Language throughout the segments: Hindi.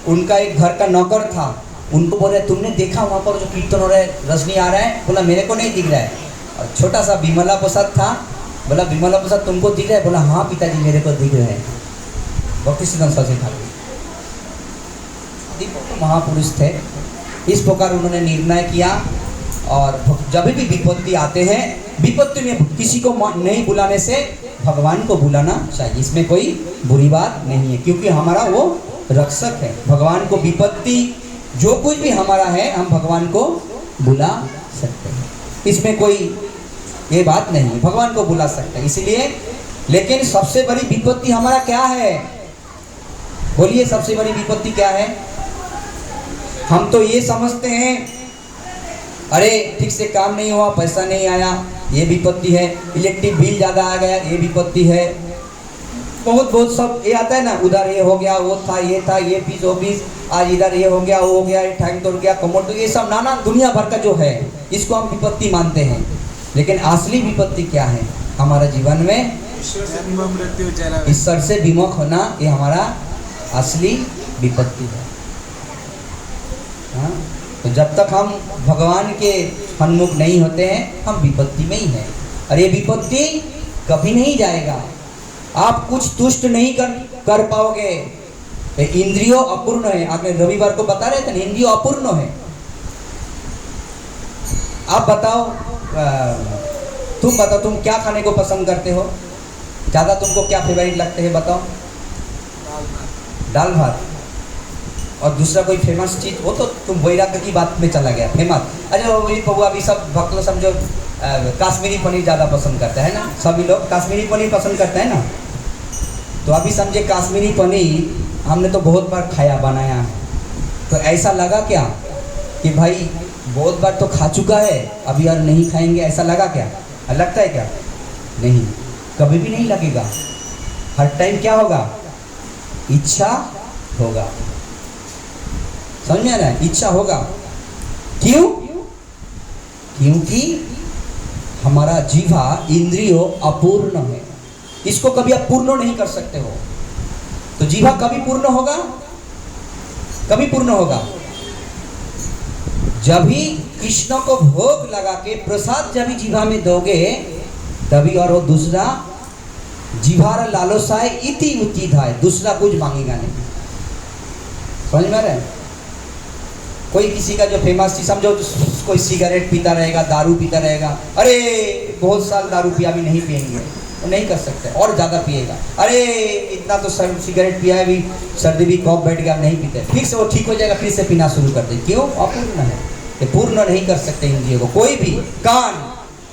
उनका एक घर का नौकर था, उनको बोले तुमने देखा वहाँ पर जो कीर्तन हो रहा है, रजनी आ रहा है? बोला मेरे को नहीं दिख रहा है। और छोटा सा विमला प्रसाद था, बोला विमला प्रसाद तुमको दिख रहा है? बोला हाँ पिताजी मेरे को दिख रहा है। भक्ति सिद्धांत सरस्वती ठाकुर तो महापुरुष थे। इस प्रकार उन्होंने निर्णय किया और जब भी विपत्ति आते हैं, विपत्ति में किसी को नहीं बुलाने से भगवान को बुलाना चाहिए, इसमें कोई बुरी बात नहीं है, क्योंकि हमारा वो रक्षक है। भगवान को विपत्ति जो कुछ भी हमारा है हम भगवान को बुला सकते हैं, इसमें कोई ये बात नहीं है, भगवान को बुला सकते हैं। इसलिए लेकिन सबसे बड़ी विपत्ति हमारा क्या है? बोलिए सबसे बड़ी विपत्ति क्या है? हम तो ये समझते हैं अरे ठीक से काम नहीं हुआ, पैसा नहीं आया, ये विपत्ति है, इलेक्ट्रिक बिल ज़्यादा आ गया, ये विपत्ति है, बहुत सब ये आता है ना, उधर ये हो गया, वो था, ये था, ये फीस वो फीस, आज इधर ये हो गया, वो हो गया, टैंक तोड़ गया, कमर तो ये सब नाना दुनिया भर का जो है इसको हम विपत्ति मानते हैं। लेकिन असली विपत्ति क्या है हमारे जीवन में? ईश्वर से विमुख होना, ये हमारा असली विपत्ति है। हाँ? तो जब तक हम भगवान के सन्मुख नहीं होते हैं हम विपत्ति में ही हैं, और ये विपत्ति कभी नहीं जाएगा। आप कुछ तुष्ट नहीं कर पाओगे। इंद्रियों अपूर्ण है, आपने रविवार को बता रहे थे ना, इंद्रियों अपूर्ण है। आप बताओ, तुम बताओ तुम क्या खाने को पसंद करते हो ज़्यादा? तुमको क्या फेवरेट लगते हैं बताओ? दाल भात। और दूसरा कोई फेमस चीज़ हो तो तुम वैराग्य की बात में चला गया, फेमस। अच्छा वो अभी सब भक्त लोग समझो काश्मीरी पनीर ज़्यादा पसंद करते हैं ना, सभी लोग काश्मीरी पनीर पसंद करते हैं ना। तो अभी समझे काश्मीरी पनीर हमने तो बहुत बार खाया बनाया है, तो ऐसा लगा क्या कि भाई बहुत बार तो खा चुका है, अभी और नहीं खाएंगे, ऐसा लगा क्या? लगता है क्या? नहीं, कभी भी नहीं लगेगा। हर टाइम क्या होगा? इच्छा होगा। समझ में आ रहा है? इच्छा होगा। क्यों? क्योंकि हमारा जीवा इंद्रियों अपूर्ण है, इसको कभी आप पूर्ण नहीं कर सकते हो। तो जीवा कभी पूर्ण होगा? कभी पूर्ण होगा जब ही कृष्ण को भोग लगा के प्रसाद जब ही जीवा में दोगे तभी। और वो दूसरा जीवार लालसाए इति उचित है, दूसरा कुछ मांगेगा नहीं। समझ में आ रहा है? कोई किसी का जो फेमस चीज समझो, कोई सिगरेट पीता रहेगा, दारू पीता रहेगा, अरे बहुत साल दारू पिया भी नहीं पिएंगे, तो नहीं कर सकते, और ज़्यादा पिएगा, अरे इतना तो सिगरेट पिया है भी, सर्दी भी कफ बैठ गया, नहीं पीते, फिर से वो ठीक हो जाएगा, फिर से पीना शुरू कर दे। क्यों? अपूर्ण है, ये पूर्ण नहीं कर सकते इंद्रियों को। कोई भी कान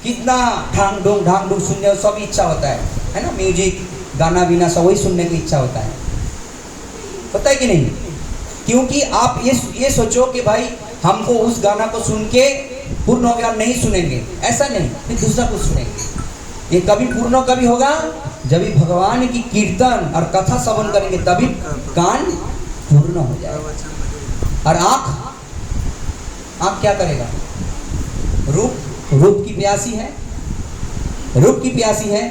कितना ढांग डूंग सुनने सब इच्छा होता है ना, म्यूजिक गाना बीना सब वही सुनने की इच्छा होता है कि नहीं? क्योंकि आप ये सोचो कि भाई हमको उस गाना को सुन के पूर्ण हो गया, नहीं सुनेंगे, ऐसा नहीं, फिर दूसरा कुछ सुनेंगे। ये कभी पूर्ण कभी होगा जब भी भगवान की कीर्तन और कथा श्रवण करेंगे, तभी कान पूर्ण हो जाएगा। और आँख क्या करेगा? रूप की प्यासी है, रूप की प्यासी है।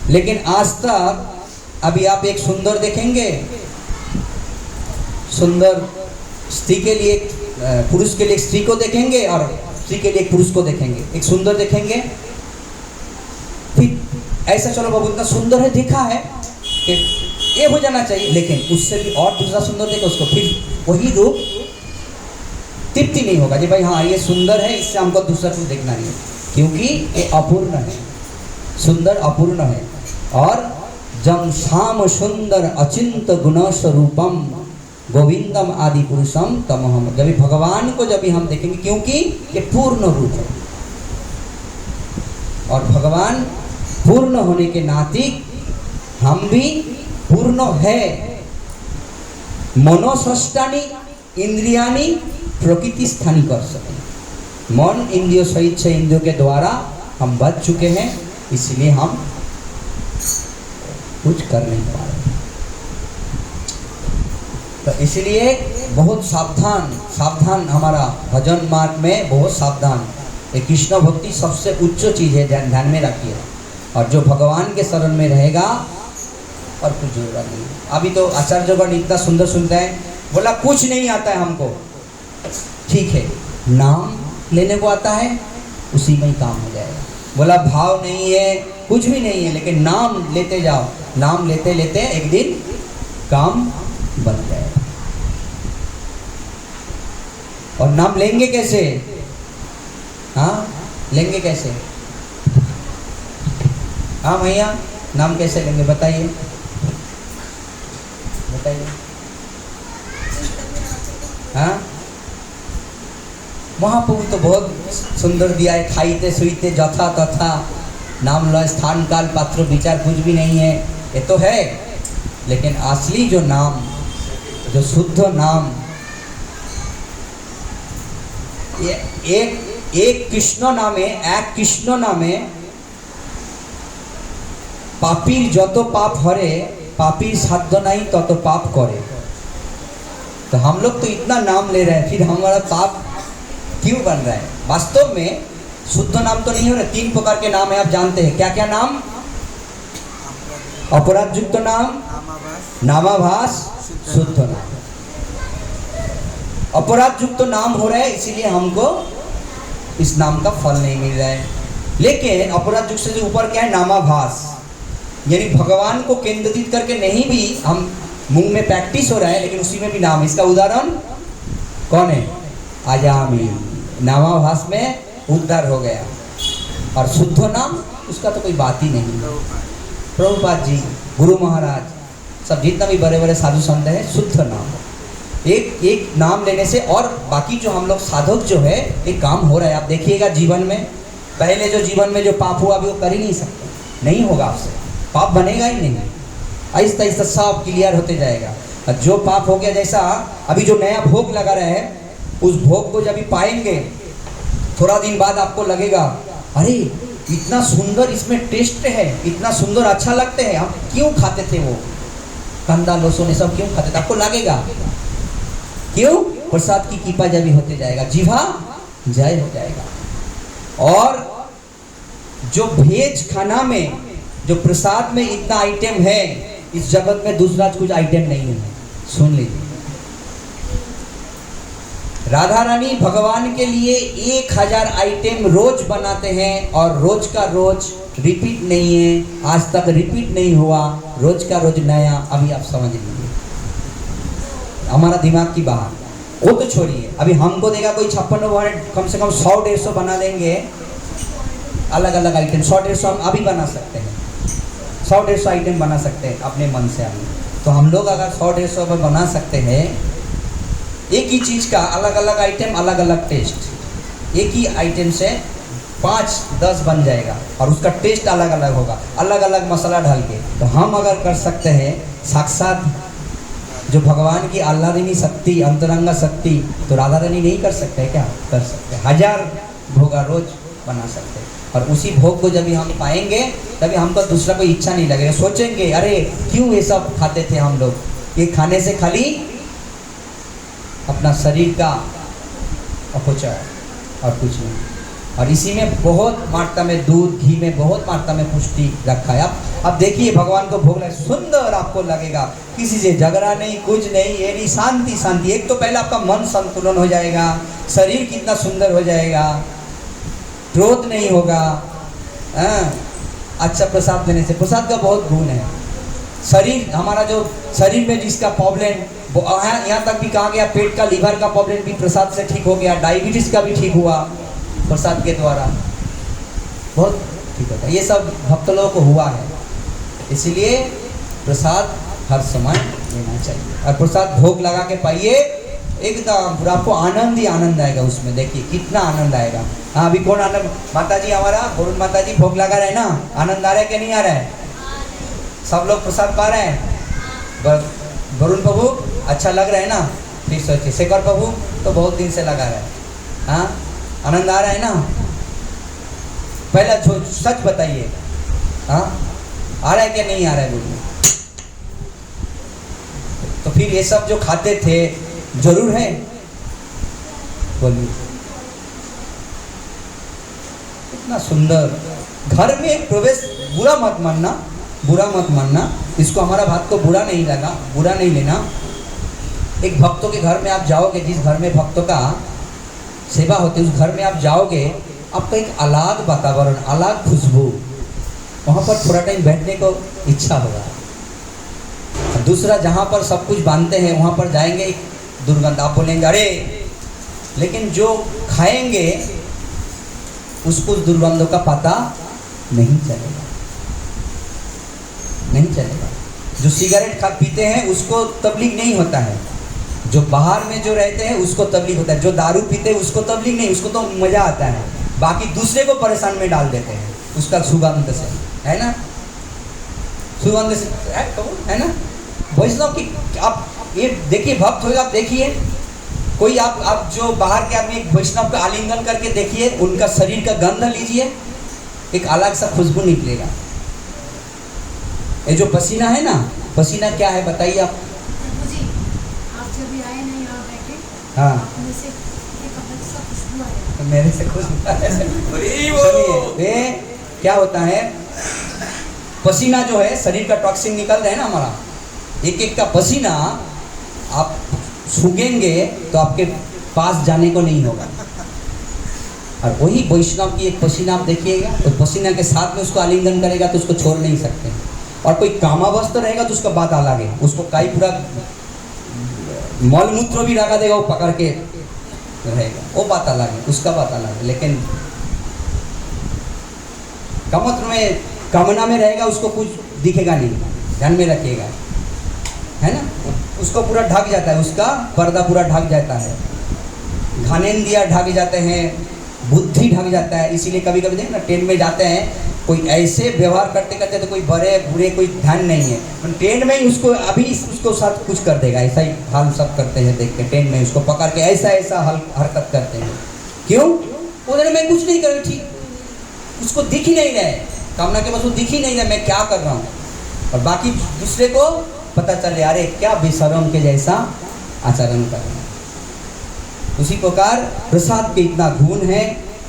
लेकिन आज तक अभी आप एक सुंदर देखेंगे, सुंदर स्त्री के लिए पुरुष के लिए एक स्त्री को देखेंगे, और स्त्री के लिए एक पुरुष को देखेंगे, एक सुंदर देखेंगे, फिर ऐसा चलो बाबू इतना सुंदर है, देखा है कि ये हो जाना चाहिए, लेकिन उससे भी और दूसरा सुंदर देखो उसको, फिर वही रूप तृप्ति नहीं होगा जी भाई हाँ ये सुंदर है, इससे हमको दूसरा कुछ देखना नहीं है, क्योंकि ये अपूर्ण है, सुंदर अपूर्ण है। और जम श्याम सुंदर अचिंत गुण स्वरूपम गोविंदम आदि पुरुषम तमोहम, जब भगवान को जब हम देखेंगे, क्योंकि ये पूर्ण रूप है, और भगवान पूर्ण होने के नाते हम भी पूर्ण है। मनोषष्टानि इंद्रियानि प्रकृति स्थानी कर सके, मन इंद्रियों सहित 6 इंद्रियों के द्वारा हम बच चुके हैं, इसलिए हम कुछ कर नहीं पा रहे। तो इसलिए बहुत सावधान हमारा भजन मार्ग में बहुत सावधान। ये कृष्ण भक्ति सबसे उच्च चीज़ है, ध्यान में रखिए। और जो भगवान के शरण में रहेगा और कुछ जरूरत नहीं। अभी तो आचार्यगण इतना सुंदर सुनते हैं, बोला कुछ नहीं आता है हमको। ठीक है, नाम लेने को आता है, उसी में ही काम हो जाएगा। बोला भाव नहीं है, कुछ भी नहीं है, लेकिन नाम लेते जाओ, नाम लेते लेते एक दिन काम बन जाएगा। और नाम लेंगे कैसे? हाँ, लेंगे कैसे? हाँ भैया, नाम कैसे लेंगे बताइए, बताइए। हाँ, महाप्रभु तो बहुत सुंदर दिया है, खाइते सुईते जथा तथा नाम लो स्थान काल पात्र विचार, कुछ भी नहीं है, ये तो है। लेकिन असली जो नाम, जो शुद्ध नाम, ये एक कृष्ण नामे, एक कृष्ण नामे पापीर যত पाप हरे, पापीर साध्य नहीं तत पाप करे। तो हम लोग तो इतना नाम ले रहे हैं, फिर हमारा पाप क्यों बन रहा है? वास्तव में शुद्ध नाम तो नहीं हो रहा। 3 प्रकार के नाम है, आप जानते हैं क्या क्या नाम? अपराध युक्त नाम, नामाभास, शुद्ध नाम। अपराध युक्त नाम हो रहा है, इसीलिए हमको इस नाम का फल नहीं मिल रहा है। लेकिन अपराध युक्त से जो ऊपर क्या है? नामाभास, यानी भगवान को केंद्रित करके नहीं भी हम मुंह में प्रैक्टिस हो रहा है, लेकिन उसी में भी नाम। इसका उदाहरण कौन है? आजामी, नामाभास में उद्धार हो गया। और शुद्ध नाम, उसका तो कोई बात ही नहीं। प्रभुपाद जी, गुरु महाराज, सब जितना भी बड़े बड़े साधु संत हैं, शुद्ध नाम, एक एक नाम लेने से। और बाकी जो हम लोग साधक जो है, एक काम हो रहा है। आप देखिएगा जीवन में, पहले जो जीवन में जो पाप हुआ अभी वो कर ही नहीं सकते, नहीं होगा आपसे, पाप बनेगा ही नहीं। आहिस्ता आहिस्ता सब क्लियर होते जाएगा। और जो पाप हो गया, जैसा अभी जो नया भोग लगा रहे हैं, उस भोग को जब भी पाएंगे, थोड़ा दिन बाद आपको लगेगा, अरे इतना सुंदर इसमें टेस्ट है, इतना सुंदर अच्छा लगते हैं, हम क्यों खाते थे? वो कंदा लहसुन ये सब क्यों खाते थे? आपको लगेगा क्यों? प्रसाद की कृपा जब भी होते जाएगा, जीवा जय हो जाएगा। और जो भेज खाना में, जो प्रसाद में इतना आइटम है, इस जगत में दूसरा कुछ आइटम नहीं है। सुन लीजिए, राधा रानी भगवान के लिए 1000 आइटम रोज बनाते हैं, और रोज का रोज रिपीट नहीं है, आज तक रिपीट नहीं हुआ, रोज का रोज नया। अभी आप समझ लीजिए, हमारा दिमाग की बात, वो तो छोड़िए। अभी हमको देगा कोई 56 कम से कम 100-150 बना देंगे, अलग अलग आइटम 100-150 हम अभी बना सकते हैं, 100-150 आइटम बना सकते हैं अपने मन से हम। तो हम लोग अगर 100-150 में बना सकते हैं, एक ही चीज़ का अलग अलग आइटम, अलग अलग टेस्ट, एक ही आइटम से 5-10 बन जाएगा, और उसका टेस्ट अलग अलग होगा, अलग अलग मसाला डाल के। तो हम अगर कर सकते हैं, साक्षात जो भगवान की आह्लादिनी शक्ति, अंतरंगा शक्ति, तो राधा रानी नहीं कर सकते क्या? कर सकते हैं। 1000 भोगा रोज बना सकते हैं। और उसी भोग को जब भी हम पाएंगे, तभी हमको दूसरा कोई इच्छा नहीं लगेगा। सोचेंगे, अरे क्यों ये सब खाते थे हम लोग? ये खाने से खाली अपना शरीर का अपचय और कुछ नहीं। और इसी में बहुत मात्रा में दूध, घी में बहुत मात्रा में पुष्टि रखा है। अब देखिए, भगवान को भोग लगे, सुंदर आपको लगेगा, किसी से झगड़ा नहीं, कुछ नहीं, ये नहीं, शांति शांति। एक तो पहले आपका मन संतुलन हो जाएगा, शरीर कितना सुंदर हो जाएगा, क्रोध नहीं होगा। अच्छा प्रसाद देने से, प्रसाद का बहुत गुण है। शरीर हमारा, जो शरीर में जिसका प्रॉब्लम, यहाँ तक भी कहा गया, पेट का, लीवर का प्रॉब्लम भी प्रसाद से ठीक हो गया, डायबिटीज का भी ठीक हुआ प्रसाद के द्वारा, बहुत ठीक होता है। ये सब भक्त लोगों को हुआ है, इसीलिए प्रसाद हर समय लेना चाहिए। और प्रसाद भोग लगा के पाइए, एकदम पूरा आपको आनंद ही आनंद आएगा उसमें। देखिए कितना आनंद आएगा। हाँ, अभी कौन आनंद? माता जी, हमारा वरुण माता जी भोग लगा रहे हैं ना, आनंद आ रहा है कि नहीं आ रहा है? सब लोग प्रसाद पा रहे हैं। वरुण प्रभु अच्छा लग रहा है ना? फिर सोचिए, शेखर प्रभु तो बहुत दिन से लगा रहा है। हाँ, आनंद आ रहा है ना? पहला सच बताइए, हाँ आ रहा है क्या नहीं आ रहा है? बोलिए। तो फिर ये सब जो खाते थे जरूर है? बोलिए। इतना सुंदर घर में एक प्रवेश, बुरा मत मानना, बुरा मत मानना, इसको हमारा बात को बुरा नहीं लगा, बुरा नहीं लेना। एक भक्तों के घर में आप जाओगे, जिस घर में भक्तों का सेवा होती है उस घर में आप जाओगे, आपका एक अलग वातावरण, अलग खुशबू, वहाँ पर थोड़ा टाइम बैठने को इच्छा होगा। दूसरा, जहाँ पर सब कुछ बांधते हैं वहाँ पर जाएंगे, एक दुर्गंध, आप बोलेंगे अरे, लेकिन जो खाएंगे उसको दुर्गंधों का पता नहीं चलेगा, नहीं चलेगा। जो सिगरेट खा पीते हैं उसको तबलीग नहीं होता है, जो बाहर में जो रहते हैं उसको तबलीग होता है, जो दारू पीते हैं उसको तबलीग नहीं, उसको तो मज़ा आता है, बाकी दूसरे को परेशान में डाल देते हैं उसका सुगंध से, है ना, सुगंध से, है ना। वैष्णव की आप ये देखिए, भक्त होगा, आप देखिए कोई आप जो बाहर के आदमी एक वैष्णव का आलिंगन करके देखिए, उनका शरीर का गंध लीजिए, एक अलग सा खुशबू निकलेगा। ये जो पसीना है ना, पसीना क्या है बताइए आप। जी, आप जब भी आए नहीं यहाँ बैठे, हाँ, अपने से एक अलग सा खुशबू आया। तो मेरे से खुशबू सुनिए, ये क्या होता है, पसीना जो है, शरीर का टॉक्सिन निकल रहा है ना हमारा, एक एक का पसीना आप सूंघेंगे तो आपके पास जाने को नहीं होगा। और वही वैष्णव की एक पसीना आप देखिएगा, तो पसीना के साथ में उसको आलिंगन करेगा तो उसको छोड़ नहीं सकते। और कोई कामावस्थ रहेगा तो उसका बात अलग है, उसको कई पूरा मल मूत्र भी लगा देगा, वो पकड़ के रहेगा, वो बात अलग है, उसका बात अलग है। लेकिन कामत्र में, कामना में रहेगा, उसको कुछ दिखेगा नहीं, ध्यान में रखिएगा, है ना, उसको पूरा ढक जाता है, उसका पर्दा पूरा ढक जाता है, घानेन्द्रिय ढक जाते हैं, बुद्धि ढक जाता है। इसीलिए कभी कभी देखना ट्रेन में जाते हैं, कोई ऐसे व्यवहार करते करते तो कोई बड़े बुरे कोई ध्यान नहीं है, ट्रेन में ही उसको अभी उसको साथ कुछ कर देगा, ऐसा ही हाल सब करते हैं, देख के ट्रेन में उसको पकड़ के ऐसा ऐसा हरकत करते हैं। क्यों? उधर मैं कुछ नहीं कर रही, ठीक, उसको दिख ही नहीं रहे, कामना के बस वो दिख ही नहीं रहे मैं क्या कर रहा हूँ, और बाकी दूसरे को पता चले अरे क्या बेशरम के जैसा आचरण कर रहे हैं। उसी प्रकार प्रसाद के इतना गुण है,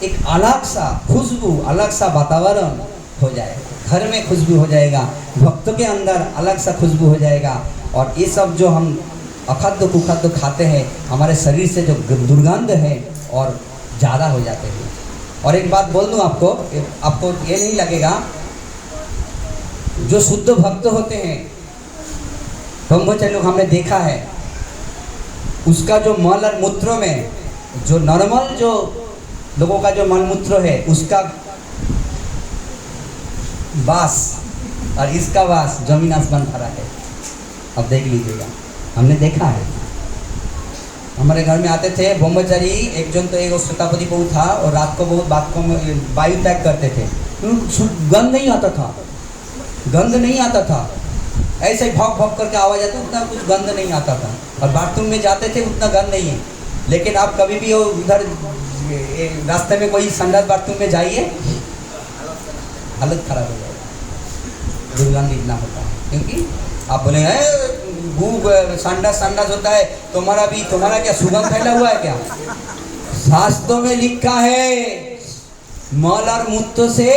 एक अलग सा खुशबू, अलग सा वातावरण हो जाएगा, घर में खुशबू हो जाएगा, भक्तों के अंदर अलग सा खुशबू हो जाएगा। और ये सब जो हम अखाद्य कुखाद्य खाते हैं, हमारे शरीर से जो दुर्गंध है और ज़्यादा हो जाते हैं। और एक बात बोल दूँ आपको, आपको ये नहीं लगेगा, जो शुद्ध भक्त होते हैं ब्रह्मचारी लोग, हमने देखा है, उसका जो मल और मूत्र में जो नॉर्मल जो लोगों का जो मल मूत्र है, उसका वास और इसका वास जमीन आसमान फर्क है। अब देख लीजिएगा, हमने देखा है, हमारे घर में आते थे ब्रह्मचारी, एक जन तो एक श्वेतापति बहु था, और रात को बहुत बात को वायु त्याग करते थे, गंध नहीं आता था, गंध नहीं आता था, ऐसे ही भौंक भौंक करके आवाज आती, उतना कुछ गंध नहीं आता था, और बाथरूम में जाते थे उतना गंध नहीं है। लेकिन आप कभी भी उधर रास्ते में कोई संडास बाथरूम में जाइए, हालत खराब हो जाएगी, दुर्गंध इतना होता है। क्योंकि आप बोले संडास संडास होता है, तुम्हारा क्या सुगंध फैला हुआ है क्या? शास्त्रों में लिखा है मल और मूत्र से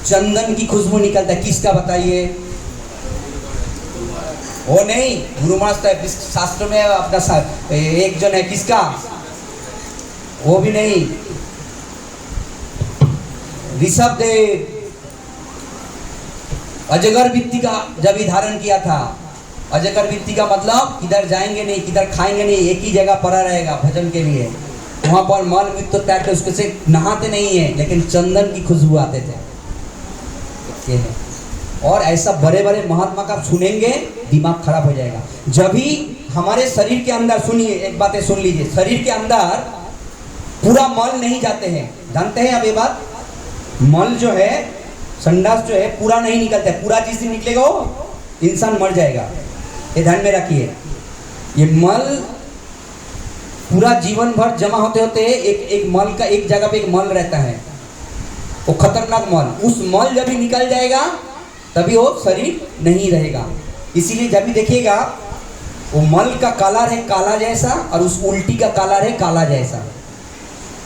चंदन की खुशबू निकलता है। किसका बताइए? वो नहीं, गुरु महाराज शास्त्र में अपना एक जन है, किसका? वो भी नहीं, ऋषभ देव अजगर वृत्ति का जब ही धारण किया था। अजगर वृत्ति का मतलब किधर जाएंगे नहीं, किधर खाएंगे नहीं, एक ही जगह पड़ा रहेगा भजन के लिए। वहां पर मल मूत्र त्याग के उसके से नहाते नहीं है, लेकिन चंदन की खुशबू आते थे। ये है। और ऐसा बड़े बड़े महात्मा का सुनेंगे दिमाग खराब हो जाएगा। जब भी हमारे शरीर के अंदर, सुनिए एक बात सुन लीजिए, शरीर के अंदर पूरा मल नहीं जाते हैं, जानते हैं आप ये बात? मल जो है, संडास जो है, पूरा नहीं निकलता है, पूरा जिस दिन निकलेगा वो इंसान मर जाएगा। ये ध्यान में रखिए, ये मल पूरा जीवन भर जमा होते होते एक मल का एक जगह पे एक मल रहता है, वो खतरनाक मल। उस मल जब भी निकल जाएगा तभी वो शरीर नहीं रहेगा। इसीलिए जब भी देखिएगा वो मल का कलर है काला जैसा, और उस उल्टी का कलर है काला जैसा।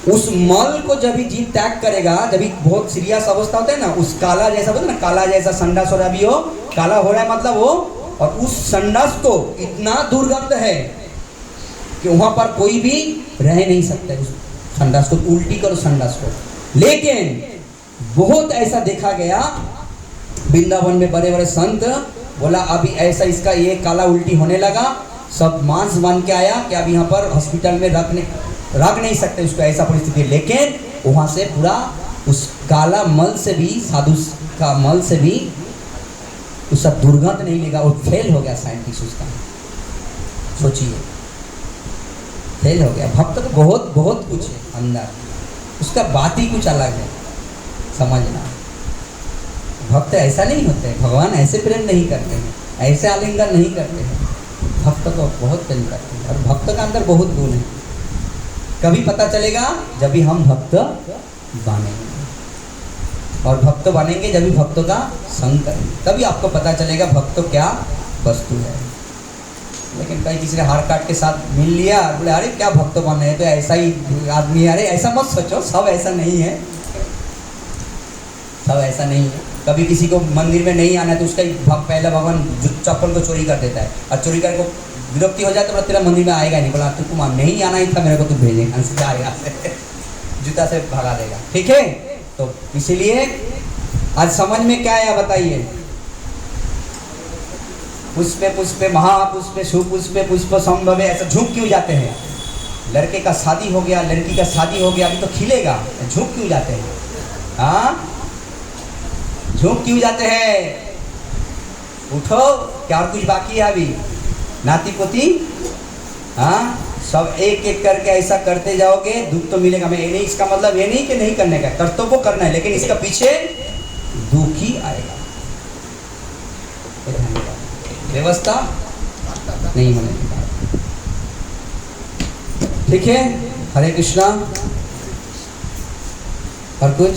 उस मल को जब भी जीव त्याग करेगा, जब भी बहुत सीरियस अवस्था होता है ना, उस काला जैसा बोलते ना, काला जैसा संडास हो रहा, अभी हो काला हो रहा है, मतलब वो और उस संडास को इतना दुर्गंध है कि वहां पर कोई भी रह नहीं सकता उस संडास को, उल्टी करो संडास को। लेकिन बहुत ऐसा देखा गया वृंदावन में, बड़े बड़े संत बोला अभी ऐसा इसका ये काला उल्टी होने लगा, सब मांस बन के आया कि अब यहाँ पर हॉस्पिटल में रख नहीं सकते उसको, ऐसा परिस्थिति। लेकिन वहाँ से पूरा उस काला मल से भी, साधु का मल से भी उसका दुर्गंध नहीं लगा, और फेल हो गया साइंटिस्ट उसका। सोचिए, फेल हो गया। भक्त तो बहुत बहुत कुछ है अंदर, उसका बात ही कुछ अलग है, समझना। भक्त ऐसा नहीं होते हैं, भगवान ऐसे प्रेम नहीं करते हैं, ऐसे आलिंगन नहीं करते हैं, भक्त को बहुत प्रेम करते हैं। और भक्त का अंदर बहुत गुण है। कभी पता चलेगा जब भी हम भक्त बनेंगे, और भक्त बनेंगे जब भी भक्तों का संग करेंगे, तभी आपको पता चलेगा भक्त क्या वस्तु है। लेकिन कहीं किसी ने हार काट के साथ मिल लिया, बोले अरे क्या भक्त बने हैं, तो ऐसा ही आदमी। अरे ऐसा मत सोचो, सब ऐसा नहीं है, सब ऐसा नहीं है। कभी किसी को मंदिर में नहीं आना है तो उसका पहला भगवान चप्पल को चोरी कर देता है, और चोरी करके को विरक्ति हो जाए तो तेरा मंदिर में आएगा नहीं, बोला तुमको नहीं आना ही था मेरे को, तू भेजेगा से जूता से भगा देगा। ठीक है, तो इसीलिए आज समझ में क्या आया बताइए। पुष्पे पुष्पे महापुष्पे सुपुष्पे पुष्प संभवे, ऐसा झुक क्यों जाते हैं? लड़के का शादी हो गया, लड़की का शादी हो गया, अभी तो खिलेगा, झुक क्यों जाते हैं? हाँ, झुक क्यों जाते हैं? उठो, क्या और कुछ बाकी है अभी? नाती पोती, हाँ, सब एक एक करके ऐसा करते जाओगे, दुख तो मिलेगा। मैं ये नहीं, इसका मतलब ये नहीं कि नहीं करने का, कर्तव्य करना है, लेकिन इसका पीछे दुख ही आएगा। व्यवस्था नहीं होने के बाद। ठीक है, हरे कृष्णा। और कुछ